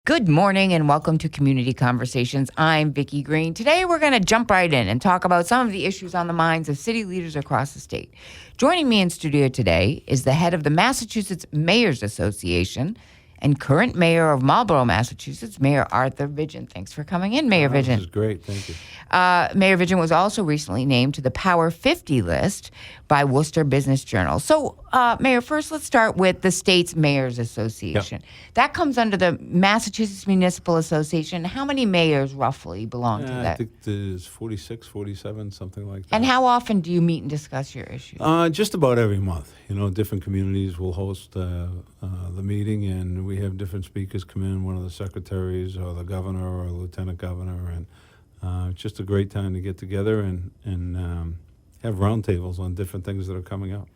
Good morning and welcome to Community Conversations. I'm Vicki Green. Today we're going to jump right in and talk about some of the issues on the minds of city leaders across the state. Joining me in studio today is the head of the Massachusetts Mayors Association and current mayor of Marlborough, Massachusetts, Mayor Arthur Vigent. Thanks for coming in, Mayor Vigent. This is great. Thank you. Mayor Vigent was also recently named to the Power 50 list by Worcester Business Journal. So, Mayor, first let's start with the state's Mayors Association. Yep. That comes under the Massachusetts Municipal Association. How many mayors roughly belong to I that? think there's 46, 47, something like that. And how often do you meet and discuss your issues? Just about every month. You know, different communities will host the meeting, and we have different speakers come in, one of the secretaries or the governor or a lieutenant governor, and it's just a great time to get together and have roundtables on different things that are coming up.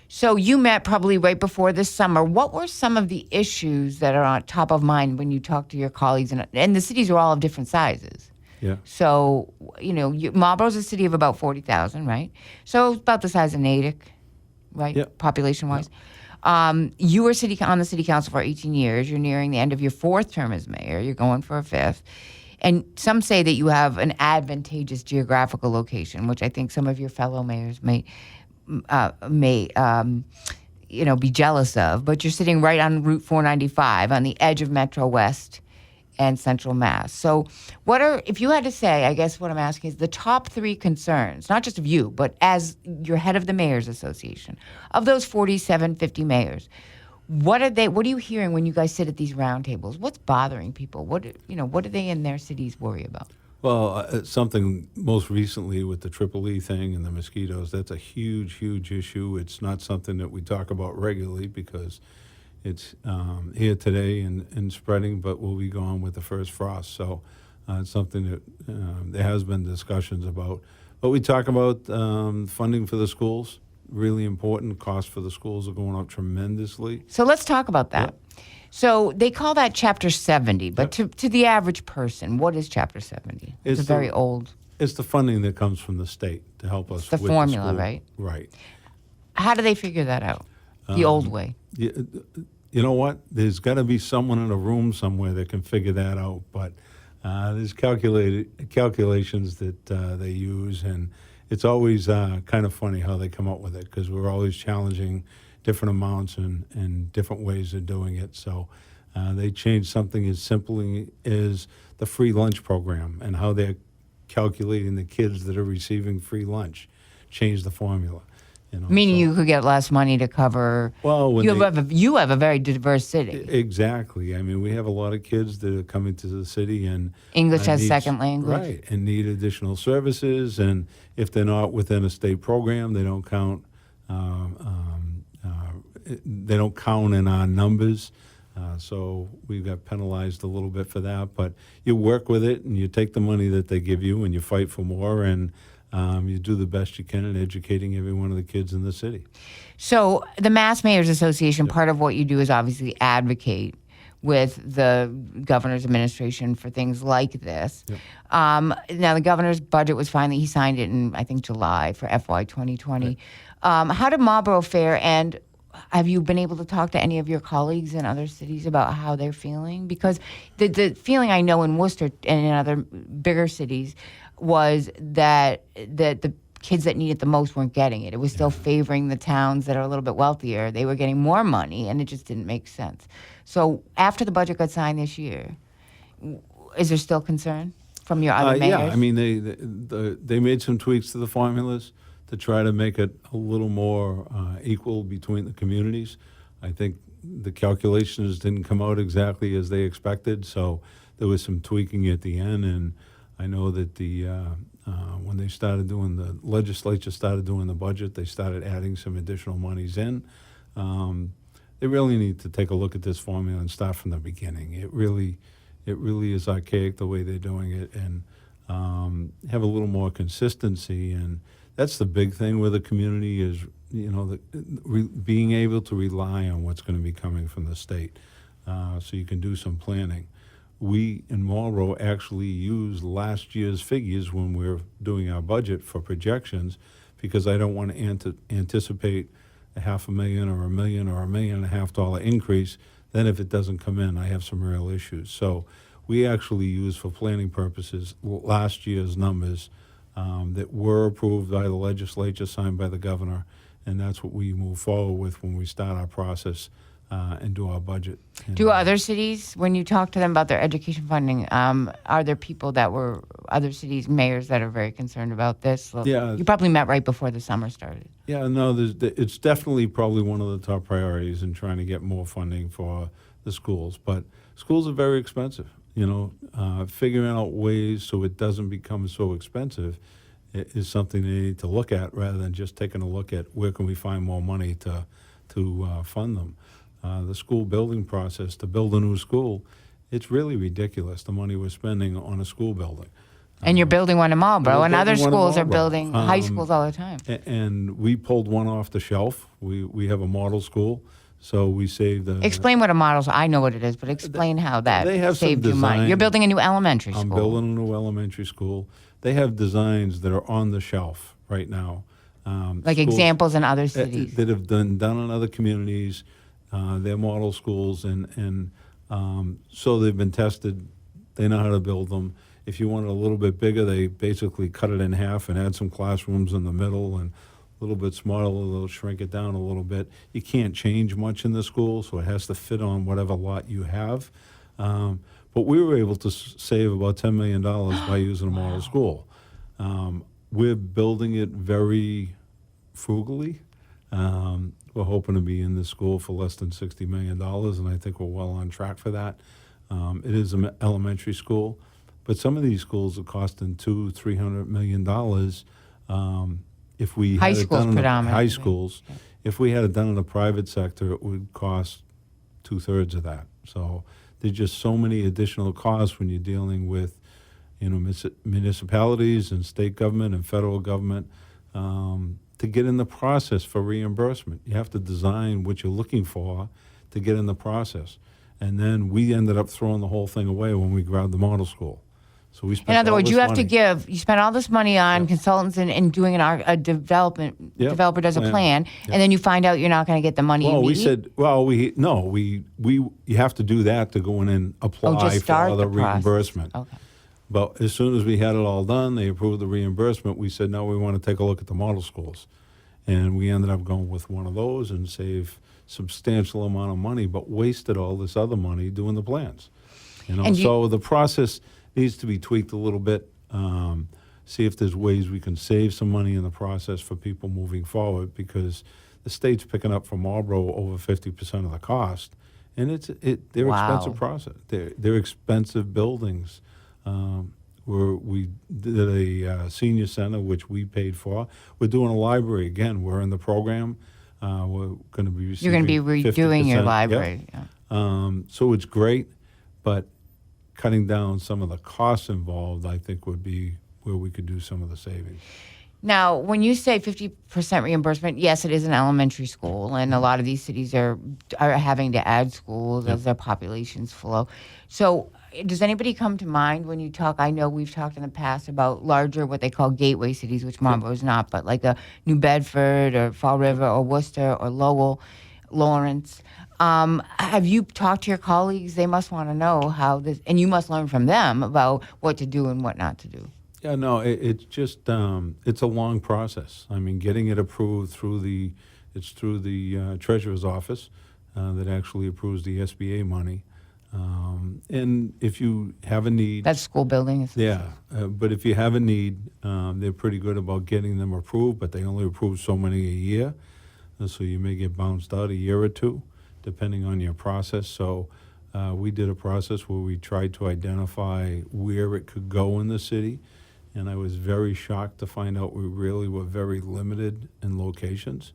So you met probably right before this summer. What were some of the issues that are on top of mind when you talk to your colleagues? And the cities are all of different sizes. Yeah. So, you know, Marlborough's a city of about 40,000, right? So about the size of Natick, right, Yep. population-wise. You were on the city council for 18 years. You're nearing the end of your fourth term as mayor. You're going for a fifth. And some say that you have an advantageous geographical location, which I think some of your fellow mayors may be jealous of. But you're sitting right on Route 495 on the edge of Metro West and Central Mass. So if you had to say, I guess what I'm asking is the top three concerns, not just of you, but as your head of the Mayors Association, of those 47, 50 mayors, what are you hearing when you guys sit at these roundtables? What's bothering people? What do they in their cities worry about? Well, something most recently with the Triple E thing and the mosquitoes, that's a huge, huge issue. It's not something that we talk about regularly because it's here today and spreading, but we'll be gone with the first frost. So it's something that there has been discussions about. But we talk about funding for the schools, really important. Costs for the schools are going up tremendously. So let's talk about that. Yep. So they call that Chapter 70, but to the average person, what is Chapter 70? It's very old. It's the funding that comes from the state to help us with formula, the school. Right? Right. How do they figure that out? The old way? You know what? There's got to be someone in a room somewhere that can figure that out, but there's calculations that they use, and it's always kind of funny how they come up with it because we're always challenging different amounts and different ways of doing it. So they changed something as simply as the free lunch program and how they're calculating the kids that are receiving free lunch. Change the formula. Meaning you could get less money to cover. Well, you have a very diverse city. Exactly. I mean, we have a lot of kids that are coming to the city and English as second language, right? And need additional services. And if they're not within a state program, they don't count. They don't count in our numbers. So we got penalized a little bit for that. But you work with it, and you take the money that they give you, and you fight for more, and you do the best you can in educating every one of the kids in the city. So the Mass Mayors Association, part of what you do is obviously advocate with the governor's administration for things like this. Yep. Now, the governor's budget was he signed it in, I think, July for FY 2020. Right. How did Marlborough fare, and have you been able to talk to any of your colleagues in other cities about how they're feeling? Because the feeling I know in Worcester and in other bigger cities was that the kids that need it the most weren't getting it. It was still favoring the towns that are a little bit wealthier. They were getting more money, and it just didn't make sense. So after the budget got signed this year, is there still concern from your other mayors? Yeah, I mean, they made some tweaks to the formulas to try to make it a little more equal between the communities. I think the calculations didn't come out exactly as they expected, so there was some tweaking at the end, and I know that when they started doing the legislature started doing the budget, they started adding some additional monies in. They really need to take a look at this formula and start from the beginning. It really is archaic the way they're doing it, and have a little more consistency. And that's the big thing with the community is, being able to rely on what's going to be coming from the state, so you can do some planning. We in Marlborough actually use last year's figures when we're doing our budget for projections, because I don't want to anticipate $500,000 or $1 million or $1.5 million increase Then if it doesn't come in, I have some real issues. So we actually use for planning purposes last year's numbers that were approved by the legislature, signed by the governor, and that's what we move forward with when we start our process and do our budget. And, Do other cities, when you talk to them about their education funding, are there people that were, other cities, mayors that are very concerned about this? Yeah. You probably met right before the summer started. Yeah, no, it's definitely probably one of the top priorities in trying to get more funding for the schools. But schools are very expensive. Figuring out ways so it doesn't become so expensive is something they need to look at rather than just taking a look at where can we find more money to fund them. The school building process, to build a new school, it's really ridiculous, the money we're spending on a school building. And you're building one in Marlboro, we're and other building one in schools are Marlboro. building high schools all the time. And we pulled one off the shelf. We have a model school, so we saved the... Explain what a model, I know what it is, but explain how that They have some saved you money. design. You're building a new elementary I'm school. building a new elementary school. They have designs that are on the shelf right now. Like Schools examples in other cities. that have done in other communities. They're model schools, and so they've been tested. They know how to build them. If you want it a little bit bigger, they basically cut it in half and add some classrooms in the middle, and a little bit smaller, they'll shrink it down a little bit. You can't change much in the school, so it has to fit on whatever lot you have. But we were able to save about $10 million by using a model school. We're building it very frugally. We're hoping to be in this school for less than $60 million, and I think we're well on track for that. It is an elementary school, but some of these schools are costing $200-300 million. If we High had it schools done in predominantly. high schools, if we had it done in the private sector, it would cost 2/3 of that. So there's just so many additional costs when you're dealing with, municipalities and state government and federal government. To get in the process for reimbursement, you have to design what you're looking for to get in the process. And then we ended up throwing the whole thing away when we grabbed the model school. So we spent In other all words, this you have to money. you spend all this money on consultants and doing a development. Yep. Developer does a Plan. plan, Yep. and then you find out you're not going to get the money you Well, need. we said, you have to do that to go in and apply just for start other the process. reimbursement. Okay. But as soon as we had it all done, they approved the reimbursement, we said, now we want to take a look at the model schools. And we ended up going with one of those and saved substantial amount of money, but wasted all this other money doing the plans. And you- So the process needs to be tweaked a little bit. See if there's ways we can save some money in the process for people moving forward, because the state's picking up from Marlboro over 50% of the cost, and they're Wow. expensive process. They're expensive buildings. We did a senior center, which we paid for. We're doing a library again. We're in the program. We're going to be receiving You're going to be redoing your 50%. library. Yep. Yeah. So it's great, but cutting down some of the costs involved, I think, would be where we could do some of the savings. Now, when you say 50% reimbursement, yes, it is an elementary school, and a lot of these cities are having to add schools as their populations flow. So, does anybody come to mind when you talk? I know we've talked in the past about larger, what they call gateway cities, which Marlboro is not, but like a New Bedford or Fall River or Worcester or Lowell, Lawrence. Have you talked to your colleagues? They must want to know how this, and you must learn from them about what to do and what not to do. Yeah, no, it's just it's a long process. I mean, getting it approved through the treasurer's office that actually approves the SBA money. And if you have a need, That's school building. but if you have a need, they're pretty good about getting them approved, but they only approve so many a year, and so you may get bounced out a year or two, depending on your process. So we did a process where we tried to identify where it could go in the city. And I was very shocked to find out we really were very limited in locations.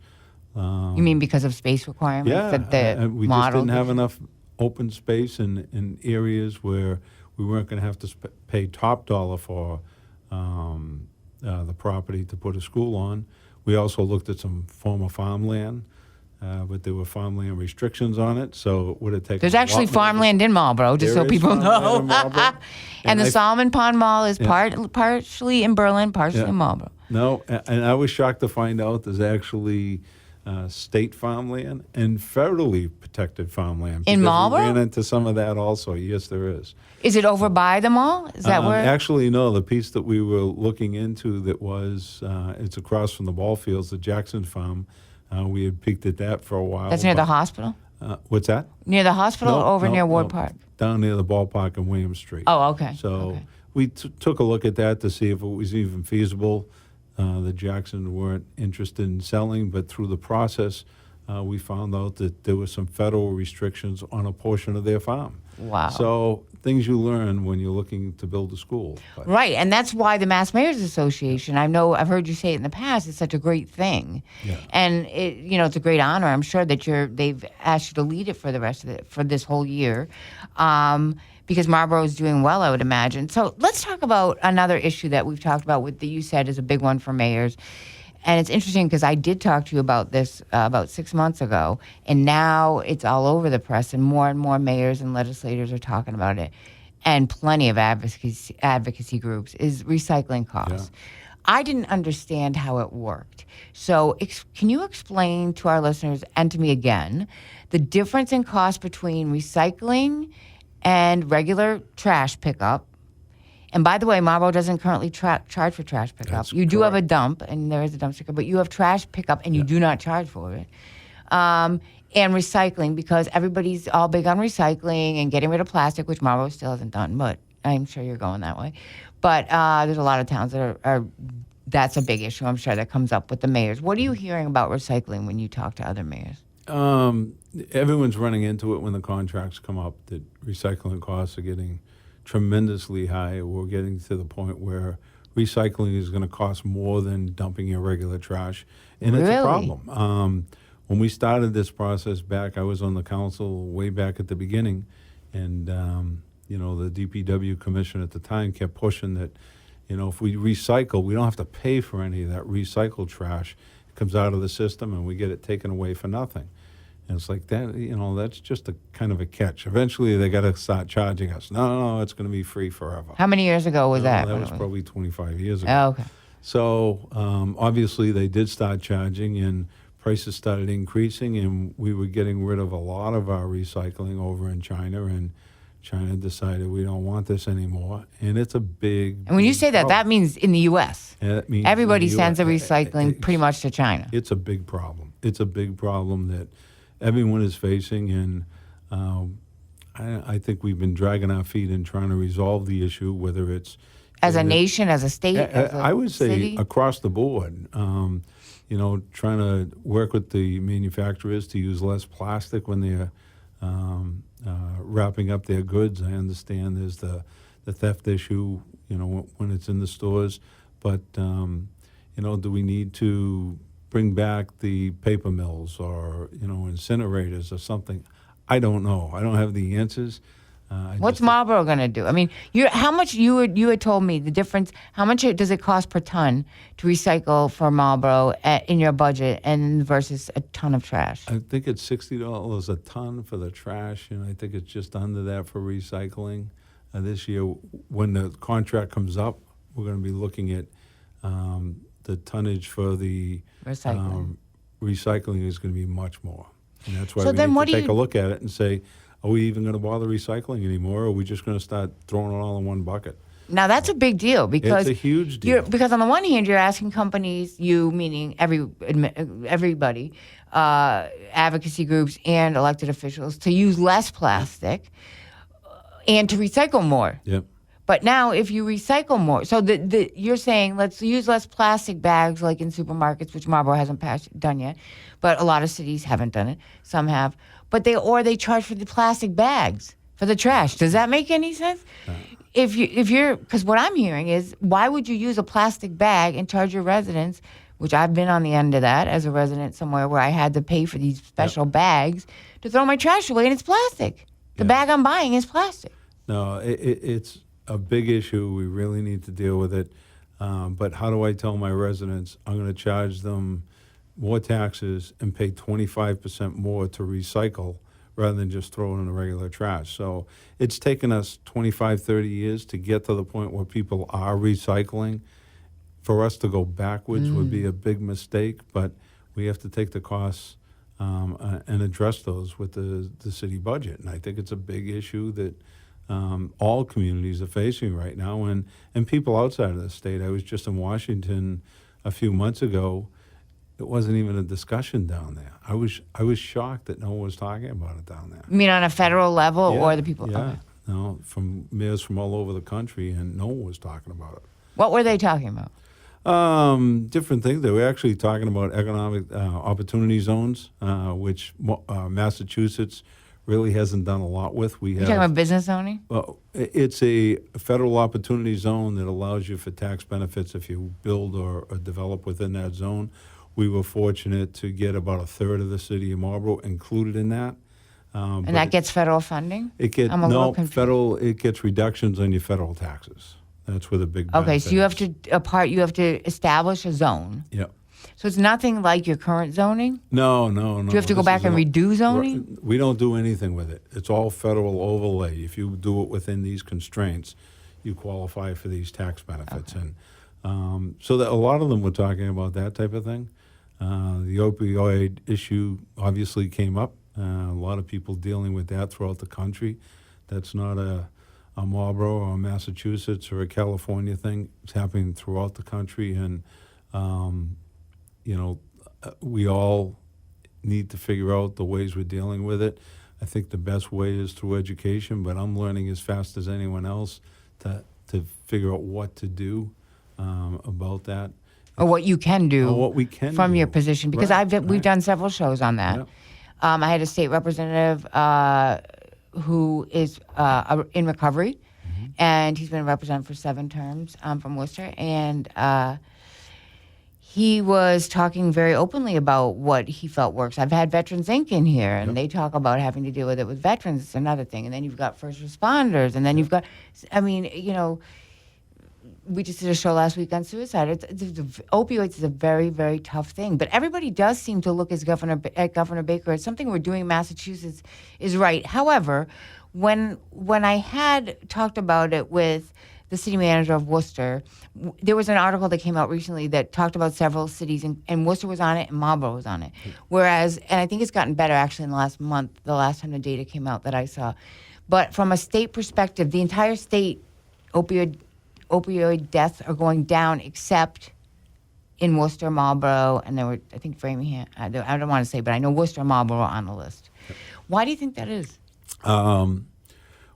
You mean because of space requirements? Yeah, That the we just model didn't have enough open space in areas where we weren't going to have to pay top dollar for the property to put a school on. We also looked at some former farmland, but there were farmland restrictions on it, so it would have taken. There's a actually lot more- farmland in Marlboro, just There so is people farmland know. in Marlboro. And And the I- Solomon Pond Mall is Yeah. partially in Berlin, partially Yeah. in Marlboro. No, and I was shocked to find out there's actually state farmland and federally protected farmland. In because Marlboro? We ran into some of that also. Yes, there is. Is it over by the mall? Is that where? Actually, no. The piece that we were looking into that was, it's across from the ball fields, the Jackson Farm. We had peeked at that for a while. That's near the but- hospital? What's that? Near the hospital or over near Ward Park? Down near the ballpark in William Street. Oh, okay. So Okay. we took a look at that to see if it was even feasible. The Jackson weren't interested in selling, but through the process, we found out that there were some federal restrictions on a portion of their farm. Wow. So things you learn when you're looking to build a school. But Right, and that's why the Mass Mayors Association, I've heard you say it in the past, it's such a great thing. Yeah. And it's a great honor. I'm sure that they've asked you to lead it for the rest of for this whole year. Because Marlboro is doing well, I would imagine. So let's talk about another issue that we've talked about that you said is a big one for mayors. And it's interesting because I did talk to you about this about 6 months ago, and now it's all over the press, and more mayors and legislators are talking about it, and plenty of advocacy groups, is recycling costs. Yeah. I didn't understand how it worked. So can you explain to our listeners and to me again the difference in cost between recycling and regular trash pickup? And by the way, Marlboro doesn't currently charge for trash pickup. That's You do have a correct. dump, and there is a dumpster, but you have trash pickup, and you do not charge for it. And recycling, because everybody's all big on recycling and getting rid of plastic, which Marlboro still hasn't done, but I'm sure you're going that way. But there's a lot of towns that are that's a big issue, I'm sure, that comes up with the mayors. What are you hearing about recycling when you talk to other mayors? Everyone's running into it when the contracts come up, that recycling costs are getting tremendously high. We're getting to the point where recycling is going to cost more than dumping your regular trash, and it's a Really? problem. When we started this process back, I was on the council way back at the beginning, and the DPW commissioner at the time kept pushing that, if we recycle, we don't have to pay for any of that recycled trash. It comes out of the system, and we get it taken away for nothing. And it's like that, that's just a kind of a catch. Eventually, they got to start charging us. No, it's going to be free forever. How many years ago was that? That when was it probably 25 years ago. Oh, okay. So obviously, they did start charging, and prices started increasing, and we were getting rid of a lot of our recycling over in China, and China decided we don't want this anymore. And it's a big. And when you big say that, problem. that means in the U.S. Yeah, that means Everybody in the sends the US. recycling pretty much to China. It's a big problem. It's a big problem that everyone is facing, and I think we've been dragging our feet in trying to resolve the issue, whether it's As a whether- nation, as a state, as a I would say city? across the board. Trying to work with the manufacturers to use less plastic when they're wrapping up their goods. I understand there's the theft issue, when it's in the stores, but do we need to bring back the paper mills or incinerators or something? I don't know. I don't have the answers. What's Marlboro going to do? I mean, how much you had told me the difference. How much does it cost per ton to recycle for Marlboro in your budget, and versus a ton of trash? I think it's $60 a ton for the trash, and I think it's just under that for recycling. This year, when the contract comes up, we're going to be looking at the tonnage for the recycling is going to be much more, and that's why So we then need what to do take you- a look at it and say, are we even going to bother recycling anymore, or are we just going to start throwing it all in one bucket? Now that's a big deal because It's a huge deal. Because on the one hand, you're asking companies, you meaning everybody, advocacy groups and elected officials, to use less plastic and to recycle more. Yep. But now, if you recycle more, so you're saying let's use less plastic bags, like in supermarkets, which Marlboro hasn't done yet, but a lot of cities haven't done it. Some have, but they charge for the plastic bags for the trash. Does that make any sense? If you're, because what I'm hearing is, why would you use a plastic bag and charge your residents? Which I've been on the end of that as a resident somewhere where I had to pay for these special bags to throw my trash away, and it's plastic. The Yeah. bag I'm buying is plastic. No, it's a big issue. We really need to deal with it. But how do I tell my residents I'm going to charge them more taxes and pay 25% more to recycle rather than just throw it in the regular trash? So it's taken us 25, 30 years to get to the point where people are recycling. For us to go backwards would be a big mistake, but we have to take the costs and address those with the city budget. And I think it's a big issue that all communities are facing right now, and people outside of the state. I was just in Washington a few months ago. It wasn't even a discussion down there. I was shocked that no one was talking about it down there. You mean on a federal level Yeah, or the people? Yeah, Okay. no, from mayors from all over the country, and no one was talking about it. What were they talking about? Different things. They were actually talking about economic opportunity zones, which Massachusetts really hasn't done a lot with. We You have. talking about business zoning? Well, it's a federal opportunity zone that allows you for tax benefits if you build or develop within that zone. We were fortunate to get about a third of the city of Marlborough included in that. And that gets federal funding? It gets I'm a little no confused. federal. It gets reductions on your federal taxes. That's where the big Okay, benefit so you have is. you have to establish a zone. Yeah. So it's nothing like your current zoning? No. Do you have to go This back is and all- redo zoning? We don't do anything with it. It's all federal overlay. If you do it within these constraints, you qualify for these tax benefits. Okay. And so that a lot of them were talking about that type of thing. The opioid issue obviously came up. A lot of people dealing with that throughout the country. That's not a Marlboro or a Massachusetts or a California thing. It's happening throughout the country. And, we all need to figure out the ways we're dealing with it. I think the best way is through education, but I'm learning as fast as anyone else to figure out what to do about that. Or what you can do Or what we can from do. your position? Because Right, we've right. done several shows on that. Yep. I had a state representative who is in recovery, Mm-hmm. and he's been a representative for 7 terms from Worcester. And he was talking very openly about what he felt works. I've had Veterans Inc. in here, and Yep. they talk about having to deal with it with veterans. It's another thing. And then you've got first responders, and then you've got, we just did a show last week on suicide. Opioids is a very, very tough thing. But everybody does seem to look at Governor Baker as something we're doing in Massachusetts is right. However, when I had talked about it with the city manager of Worcester, there was an article that came out recently that talked about several cities, and Worcester was on it and Marlborough was on it. Whereas, and I think it's gotten better actually in the last month, the last time the data came out that I saw. But from a state perspective, the entire state opioid deaths are going down, except in Worcester, Marlborough, and there were, I think, Framingham. I don't want to say, but I know Worcester and Marlborough are on the list. Why do you think that is?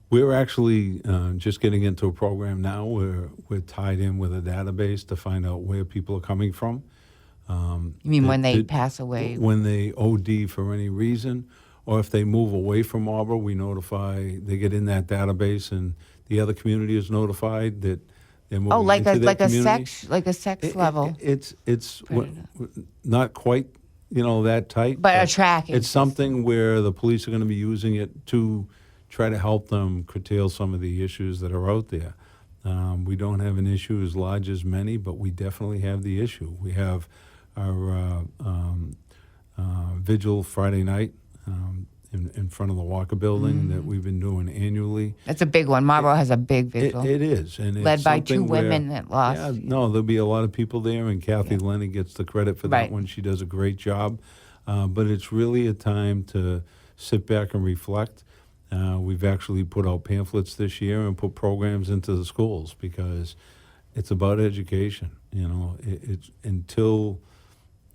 We're actually just getting into a program now where we're tied in with a database to find out where people are coming from. You mean when they pass away? When they OD for any reason, or if they move away from Marlboro, we notify, they get in that database, and the other community is notified that they're moving Oh, like into a their community. like a sex level. It's Predator. not quite, that tight. But a tracking It's something where the police are going to be using it to try to help them curtail some of the issues that are out there. We don't have an issue as large as many, but we definitely have the issue. We have our vigil Friday night in front of the Walker Building that we've been doing annually. That's a big one. Marlborough has a big vigil. It is, and it's Led by 2 something where- women that lost. Yeah, no, there'll be a lot of people there, and Kathy Lenny gets the credit for that Right. one. She does a great job. But it's really a time to sit back and reflect. We've actually put out pamphlets this year and put programs into the schools because it's about education. It's until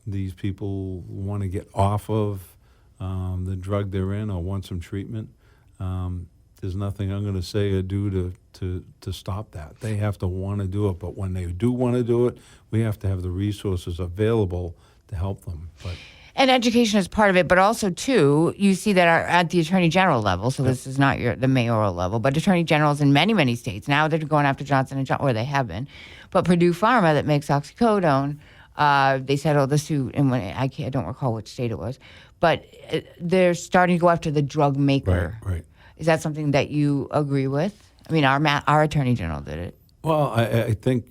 these people want to get off of the drug they're in or want some treatment. There's nothing I'm going to say or do to stop that. They have to want to do it, but when they do want to do it, we have to have the resources available to help them. But And education is part of it, but also, too, you see that at the attorney general level, so this is not the mayoral level, but attorney generals in many, many states, now they're going after Johnson & Johnson, or they have been, but Purdue Pharma that makes oxycodone, they settled the suit, and I don't recall which state it was, but they're starting to go after the drug maker. right. Is that something that you agree with? I mean, our attorney general did it. Well, I think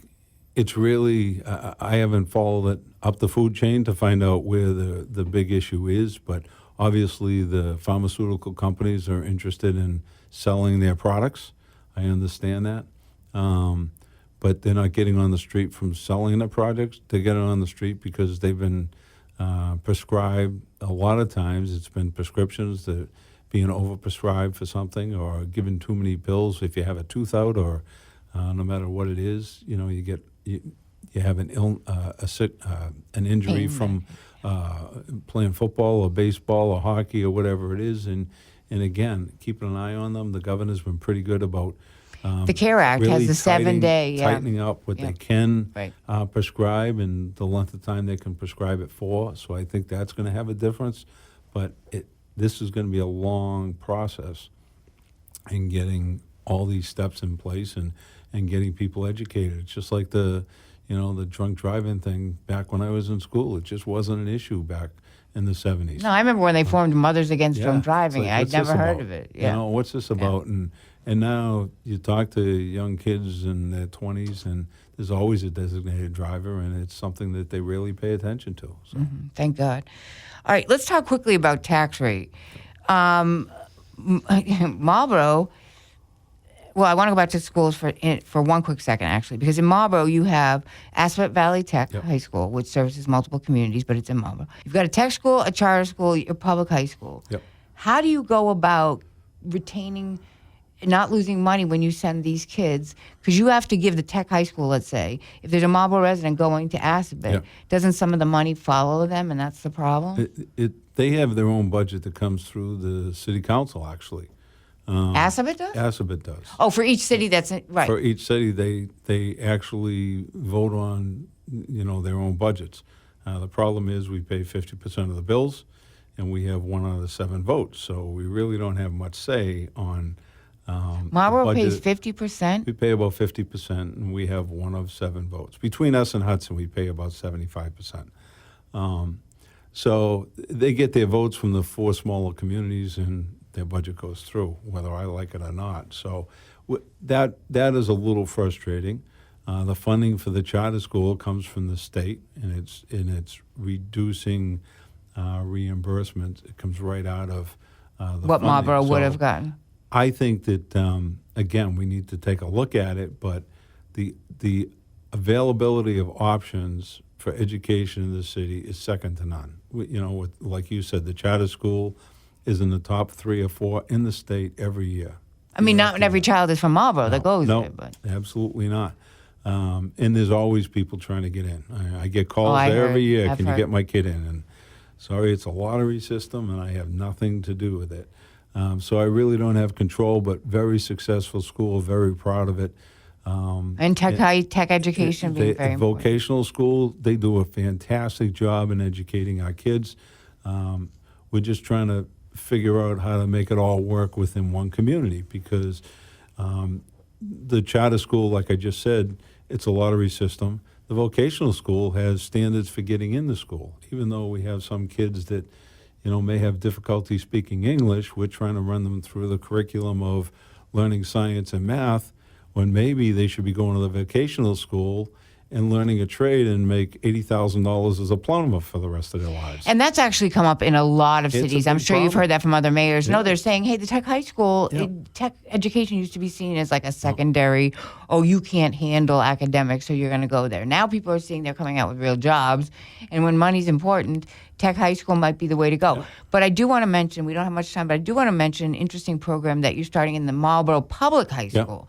it's really, I haven't followed it up the food chain to find out where the big issue is, but obviously the pharmaceutical companies are interested in selling their products. I understand that. But they're not getting on the street from selling the products. They're getting on the street because they've been prescribed. A lot of times it's been prescriptions that being overprescribed for something or given too many pills if you have a tooth out or no matter what it is, you know, you have an an injury Pain, from playing football or baseball or hockey or whatever it is, and again, keeping an eye on them. The governor's been pretty good about The CARE Act has really the 7-day, yeah. tightening up what Yeah. they can Right. prescribe and the length of time they can prescribe it for. So I think that's going to have a difference. But this is going to be a long process in getting all these steps in place and getting people educated. It's just like the drunk driving thing back when I was in school. It just wasn't an issue back in the 70s. No, I remember when they formed Mothers Against Yeah, Drunk it's Driving. like, I'd what's this never heard about? of it. You Yeah. know, what's this about? And now you talk to young kids in their 20s, and there's always a designated driver, and it's something that they really pay attention to. So. Thank God. All right, let's talk quickly about tax rate. Marlboro. Well, I want to go back to schools for one quick second, actually, because in Marlboro you have Aspet Valley Tech Yep. High School, which services multiple communities, but it's in Marlboro. You've got a tech school, a charter school, your public high school. Yep. How do you go about retaining, not losing money when you send these kids? Because you have to give the tech high school, let's say, if there's a Marlboro resident going to Aspet, Yep. doesn't some of the money follow them, and that's the problem? They have their own budget that comes through the city council, actually. Aspet does? Aspet does. Oh, for each city that's right. For each city, they actually vote on their own budgets. The problem is we pay 50% of the bills, and we have 1 out of 7 votes. So we really don't have much say on. Marlboro the pays budget. 50%. We pay about 50%, and we have 1 of 7 votes. Between us and Hudson, we pay about 75%. So they get their votes from the 4 smaller communities, and their budget goes through, whether I like it or not. So that is a little frustrating. The funding for the charter school comes from the state, and it's reducing reimbursement. It comes right out of the What funding. Marlboro would So have gotten. I think that again, we need to take a look at it, but the availability of options for education in the city is second to none. Like you said, the charter school is in the top 3 or 4 in the state every year. I mean, not every child is from Marlboro that goes No, there, but absolutely not. And there's always people trying to get in. I get calls I every heard. year. I've Can heard. you get my kid in? And sorry, it's a lottery system, and I have nothing to do with it. So I really don't have control. But very successful school, very proud of it. and tech education being very important. Vocational school, they do a fantastic job in educating our kids. We're just trying to figure out how to make it all work within one community because the charter school, like I just said, it's a lottery system. The vocational school has standards for getting in the school. Even though we have some kids that, may have difficulty speaking English, we're trying to run them through the curriculum of learning science and math when maybe they should be going to the vocational school and learning a trade and make $80,000 as a plumber for the rest of their lives. And that's actually come up in a lot of It's a cities. I'm big sure you've problem. heard that from other mayors. No, Yeah. they're saying, hey, the tech high school, Yeah. tech education used to be seen as like a secondary, you can't handle academics, so you're going to go there. Now people are seeing they're coming out with real jobs. And when money's important, tech high school might be the way to go. But I do want to mention, we don't have much time, but I do want to mention an interesting program that you're starting in the Marlboro Public High Yeah. School.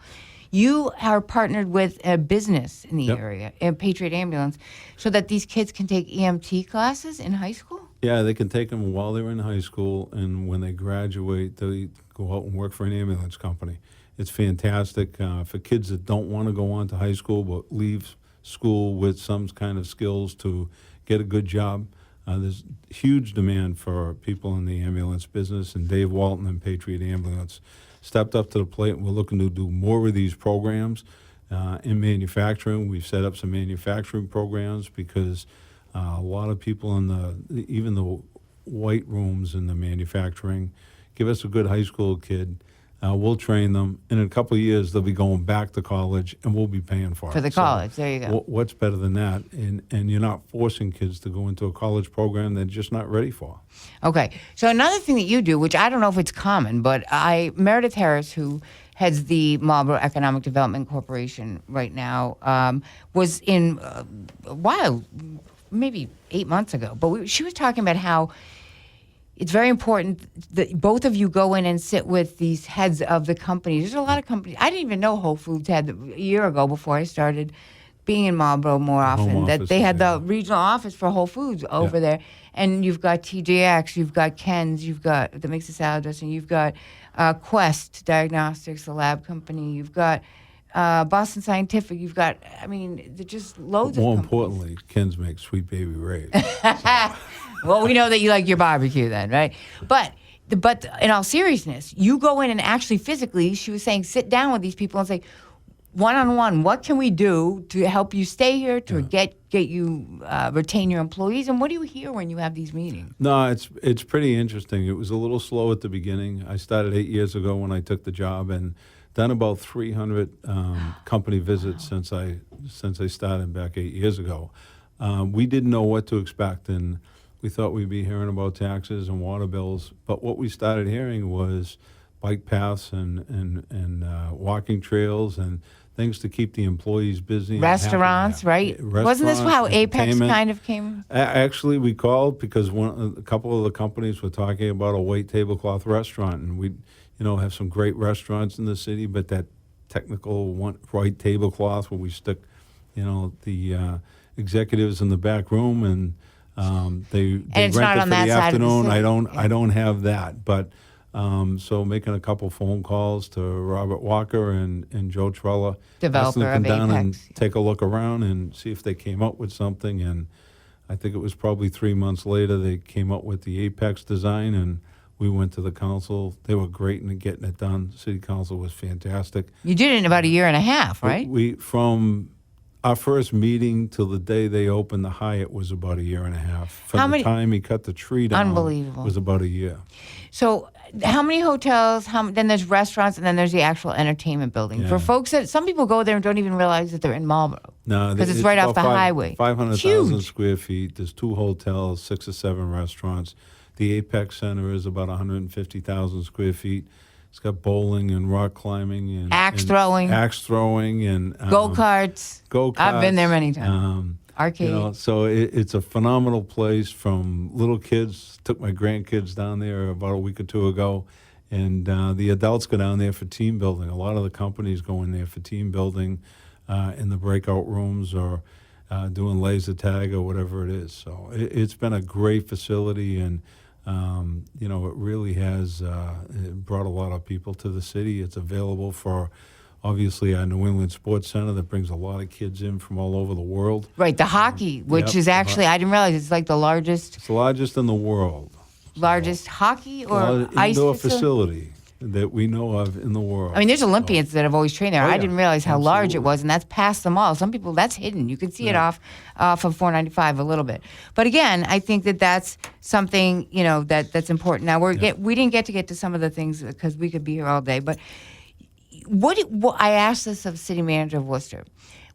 You are partnered with a business in the Yep. area, Patriot Ambulance, so that these kids can take EMT classes in high school? Yeah, they can take them while they're in high school, and when they graduate, they go out and work for an ambulance company. It's fantastic for kids that don't want to go on to high school but leave school with some kind of skills to get a good job. There's huge demand for people in the ambulance business, and Dave Walton and Patriot Ambulance stepped up to the plate, and we're looking to do more of these programs in manufacturing. We've set up some manufacturing programs because a lot of people in even the white rooms in the manufacturing give us a good high school kid. We'll train them. In a couple of years, they'll be going back to college, and we'll be paying for it. For the So college, there you go. what's better than that? And you're not forcing kids to go into a college program they're just not ready for. Okay. So another thing that you do, which I don't know if it's common, but Meredith Harris, who heads the Marlboro Economic Development Corporation right now, was in maybe 8 months ago, but she was talking about how it's very important that both of you go in and sit with these heads of the companies. There's a lot of companies. I didn't even know Whole Foods had, a year ago before I started being in Marlboro more often, that office, they had yeah. the regional office for Whole Foods over there. And you've got TJX, you've got Ken's, you've got, that makes the salad dressing, you've got Quest Diagnostics, the lab company, you've got Boston Scientific, you've got, I mean, they're just loads More of companies. importantly, Ken's makes Sweet Baby Ray's. Well, we know that you like your barbecue then, right? But in all seriousness, you go in and actually physically, she was saying, sit down with these people and say, one-on-one, what can we do to help you stay here, to get you retain your employees, and what do you hear when you have these meetings? No, it's pretty interesting. It was a little slow at the beginning. I started 8 years ago when I took the job, and done about 300 company visits since I started back 8 years ago. We didn't know what to expect, and we thought we'd be hearing about taxes and water bills. But what we started hearing was bike paths and walking trails and things to keep the employees busy. and happy. Restaurants, right? Yeah, Wasn't this how restaurants, Apex entertainment. kind of came? Actually, we called because a couple of the companies were talking about a white tablecloth restaurant, and we, have some great restaurants in the city, but that technical white tablecloth where we stick, the executives in the back room and they it's not rent it on for that the side of the afternoon. city. I don't have that, but so making a couple phone calls to Robert Walker and Joe Trella, Developer asking them to come of down Apex. and take a look around and see if they came up with something. And I think it was probably 3 months later they came up with the Apex design, and we went to the council. They were great in getting it done. City council was fantastic. You did it in about a year and a half, right? We from our first meeting till the day they opened the Hyatt was about a year and a half. From How the many- time he cut the tree down, Unbelievable. was about a year. So how many hotels, then there's restaurants, and then there's the actual entertainment building. Yeah. For folks that, some people go there and don't even realize that they're in Marlboro. No, 'Cause it's right off about the highway. 500,000 Huge. square feet. There's 2 hotels, 6 or 7 restaurants. The Apex Center is about 150,000 square feet. It's got bowling and rock climbing and Axe throwing. and Go-karts. Go-karts. I've been there many times. Arcade. So it's a phenomenal place. From little kids, took my grandkids down there about a week or 2 ago, and the adults go down there for team building. A lot of the companies go in there for team building in the breakout rooms or doing laser tag or whatever it is. So it's been a great facility, and it really has it brought a lot of people to the city. It's available for, obviously, our New England Sports Center that brings a lot of kids in from all over the world. Right, the hockey, which Yep, is the actually, I didn't realize it's like the largest It's the largest in the world. hockey or Largest ice indoor facility. facility that we know of in the world. I mean, there's Olympians that have always trained there. Oh, I yeah. didn't realize how large it Absolutely. was, and that's past the mall. Some people, that's hidden. You can see it off of 495 a little bit. But again, I think that that's something that's important. Now we didn't get to some of the things because we could be here all day. But what I asked this of City Manager of Worcester,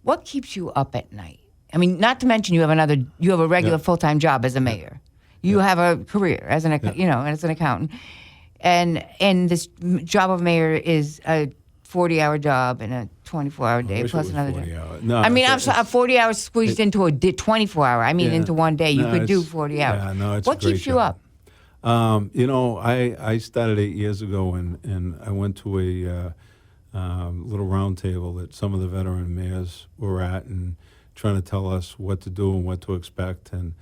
what keeps you up at night? I mean, not to mention you have a regular Yeah. full-time job as a mayor. You have a career as an as an accountant. And this job of mayor is a 40-hour job and a 24-hour day wish it plus was another 40 day. hours. No, I mean, it's- I'm sorry, 40 hours squeezed into a 24-hour. I mean, Yeah. into one day. You No, could do it's- 40 hours. yeah, no, it's a what great keeps you job. up? I started 8 years ago, and I went to a little round table that some of the veteran mayors were at, and trying to tell us what to do and what to expect. And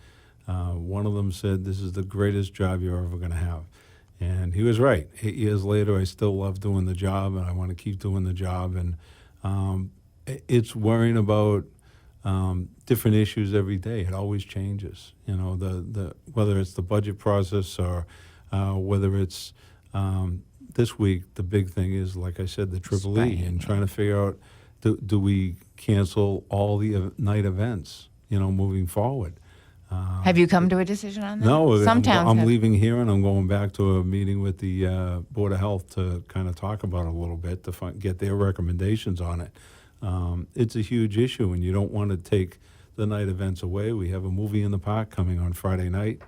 one of them said, "This is the greatest job you're ever going to have." And he was right. 8 years later, I still love doing the job, and I want to keep doing the job. And it's worrying about different issues every day. It always changes. The whether it's the budget process or whether it's this week. The big thing is, like I said, the Triple E, Right. and trying to figure out do we cancel all the night events? Moving forward. Have you come to a decision on that? No, Some towns I'm have. leaving here and I'm going back to a meeting with the Board of Health to kind of talk about it a little bit to get their recommendations on it. It's a huge issue, and you don't want to take the night events away. We have a movie in the park coming on Friday night.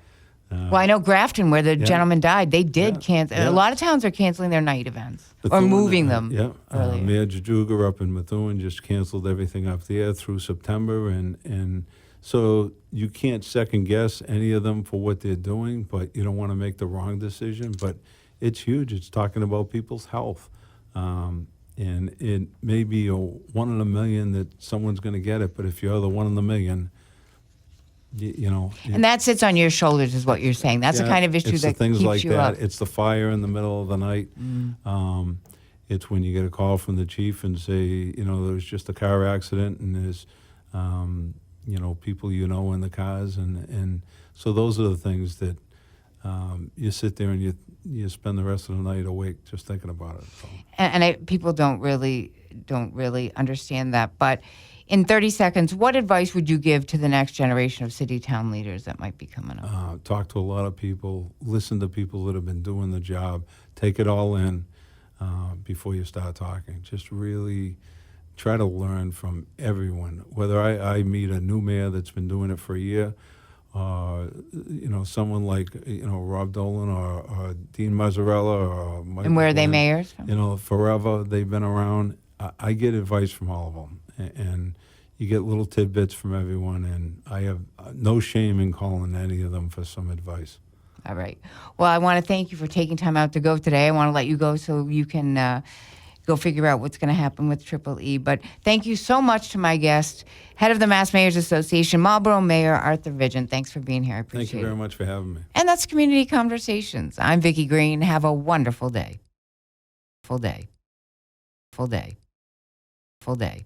Well, I know Grafton, where the gentleman died, they did Yeah. cancel. Yeah. A lot of towns are canceling their night events or Methuen, moving them. Yeah, earlier. Mayor Jajuga up in Methuen just canceled everything up there through September, and So you can't second guess any of them for what they're doing, but you don't want to make the wrong decision. But it's huge. It's talking about people's health. And it may be a 1 in a million that someone's going to get it, but if you're the 1 in a million, you know. And that sits on your shoulders, is what you're saying. That's the kind of issue it's that the things keeps like you that. up. It's the fire in the middle of the night. It's when you get a call from the chief and say, you know, there was just a car accident and there's, you know, people you know in the cars. And so those are the things that you sit there and you spend the rest of the night awake just thinking about it. So. People don't really understand that. But in 30 seconds, what advice would you give to the next generation of city town leaders that might be coming up? Talk to a lot of people, listen to people that have been doing the job, take it all in before you start talking. Just really try to learn from everyone. Whether I meet a new mayor that's been doing it for a year, you know, someone like, you know, Rob Dolan or Dean Mazzarella or Michael And where are they Glenn, mayors from? you know, forever they've been around. I get advice from all of them, and you get little tidbits from everyone, and I have no shame in calling any of them for some advice. All right. Well, I want to thank you for taking time out to go today. I want to let you go so you can go figure out what's going to happen with Triple E. But thank you so much to my guest, head of the Mass Mayors Association, Marlboro Mayor Arthur Vigent. Thanks for being here. I appreciate it. Thank you very much for having me. And that's Community Conversations. I'm Vicki Green. Have a wonderful day. Full day. Full day. Full day.